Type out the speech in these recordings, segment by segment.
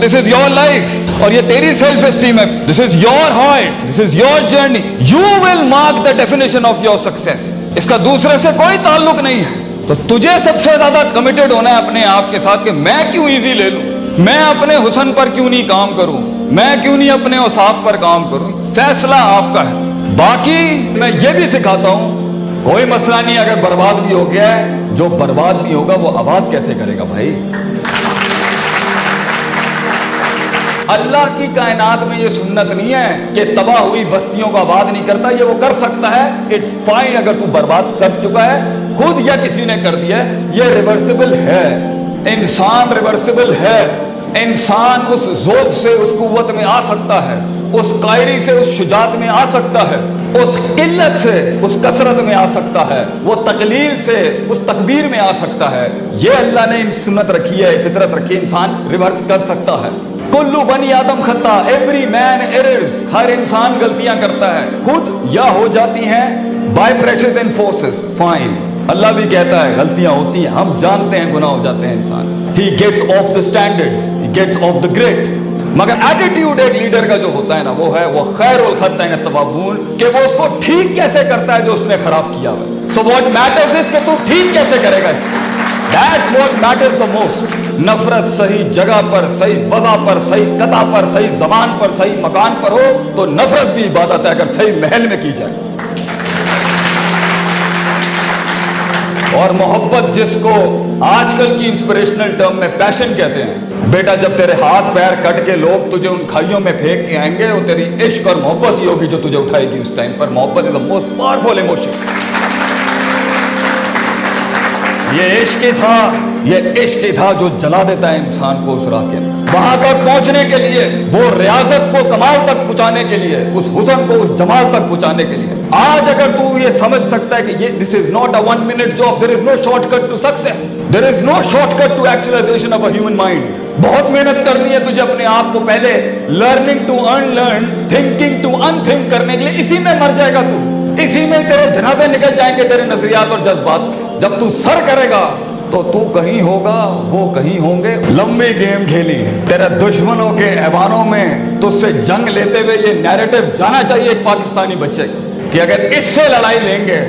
This is your life, اور یہ تیری سیلف اسٹیم ہے. This is your heart, this is your journey. You will mark the definition of your success. اس کا دوسرے سے کوئی تعلق نہیں ہے. تو تجھے سب سے زیادہ کمیٹڈ ہونا ہے اپنے آپ کے ساتھ کہ میں کیوں ایزی لے لوں, میں اپنے حسن پر کیوں نہیں کام کروں, میں کیوں نہیں اپنے اوصاف پر کام کروں. فیصلہ آپ کا ہے. باقی میں یہ بھی سکھاتا ہوں, کوئی مسئلہ نہیں اگر برباد بھی ہو گیا ہے, جو برباد بھی ہوگا وہ آباد کیسے کرے گا بھائی. اللہ کی کائنات میں یہ سنت نہیں ہے کہ تباہ ہوئی بستیوں کو آباد نہیں کرتا, یہ وہ کر سکتا ہے. اٹس فائن اگر تو برباد کر چکا ہے خود یا کسی نے کر دیا ہے, یہ ریورسیبل ہے. انسان ریورسیبل ہے. انسان اس ذوق سے اس قوت میں آ سکتا ہے, اس قائری سے اس شجاعت میں آ سکتا ہے, اس قلت سے اس کثرت میں آ سکتا ہے, وہ تقلیل سے اس تکبیر میں آ سکتا ہے. یہ اللہ نے سنت رکھی ہے, فطرت رکھی ہے, انسان ریورس کر سکتا ہے. کلو بنی آدم خطا, ایوری مین ایررز, ہر انسان غلطیاں کرتا ہے, خود یا ہو جاتی ہیں by pressures and forces. Fine, اللہ بھی کہتا ہے غلطیاں ہوتی ہیں, ہم جانتے ہیں گناہ ہو جاتے ہیں انسان سے. He gets off the standards, he gets off the grid. مگر ایٹیٹیوڈ ایک لیڈر کا جو ہوتا ہے نا, وہ ہے وہ خیر الخطئین التوابون, کہ وہ اس کو ٹھیک کیسے کرتا ہے جو اس نے خراب کیا ہوا ہے. So what matters is کہ تو ٹھیک کیسے کرے گا. That's what matters the most. نفرت صحیح جگہ پر, صحیح وضع پر, صحیح قطع پر, صحیح زمان پر, صحیح مکان پر ہو تو نفرت بھی عبادت ہے اگر صحیح محل میں کی جائے. اور محبت جس کو آج کل کی انسپریشنل ٹرم میں پیشن کہتے ہیں, بیٹا جب تیرے ہاتھ پیر کٹ کے لوگ تجھے ان کھائیوں میں پھینک کے آئیں گے, وہ تیری عشق اور محبت ہی ہوگی جو تجھے اٹھائے گی اس ٹائم پر. محبت از the most powerful emotion. یہ عشق ہی تھا جو جلا دیتا ہے انسان کو اس راہ کے. وہاں تک پہنچنے کے لیے, وہ ریاضت کو کمال تک پہنچانے کے لیے, اس حسن کو اس جمال تک پہنچانے کے لیے. آج اگر تو یہ سمجھ سکتا ہے کہ یہ this is not a 1 minute job, there is no shortcut to success, there is no shortcut to actualization of a human mind. بہت محنت کرنی ہے تجھے اپنے آپ کو پہلے learning to unlearn, thinking to unthink کرنے کے لیے. اسی میں مر جائے گا تو, اسی میں تیرے جنازے نکل جائیں گے تیرے نظریات اور جذبات. جب تو سر کرے گا تو تو کہیں ہوگا, وہ کہیں ہوں گے. لمبی گیم کھیلی, تیرے دشمنوں کے ایوانوں میں تجھ سے جنگ لیتے ہوئے یہ نیریٹو جانا چاہیے ایک پاکستانی بچے کو کہ اگر اس سے لڑائی لیں گے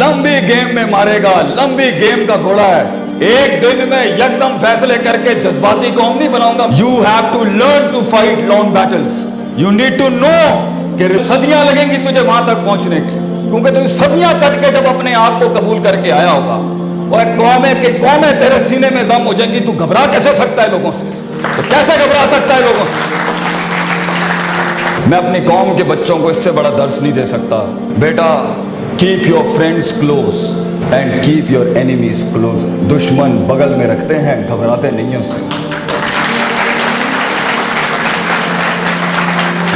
لمبی گیم میں مارے گا. لمبی گیم کا گھوڑا ہے, ایک دن میں یکدم فیصلے کر کے جذباتی قوم نہیں بناؤں گا. You have to learn to fight long battles. You need to know کہ صدیاں لگیں گی تجھے وہاں تک پہنچنے کے, کیونکہ تو صدیاں کٹ کے جب اپنے آپ کو قبول کر کے آیا ہوگا, وہ قومیں تیرے سینے میں ضم ہو جائیں گی. تو گھبرا کیسے سکتا ہے لوگوں سے, تو کیسے گھبرا سکتا ہے لوگوں سے. میں اپنی قوم کے بچوں کو اس سے بڑا درس نہیں دے سکتا. بیٹا, keep your friends close and keep your enemies close. دشمن بغل میں رکھتے ہیں, گھبراتے نہیں ہیں اس سے.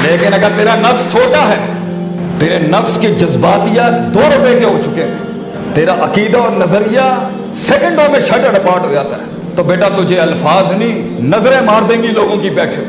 لیکن اگر تیرا نفس چھوٹا ہے, تیرے نفس کی جذباتیات 2 روپے کے ہو چکے ہیں, تیرا عقیدہ اور نظریہ سیکنڈوں میں شٹر اپارٹ ہو جاتا ہے, تو بیٹا تجھے الفاظ نہیں نظریں مار دیں گی لوگوں کی بیٹھے.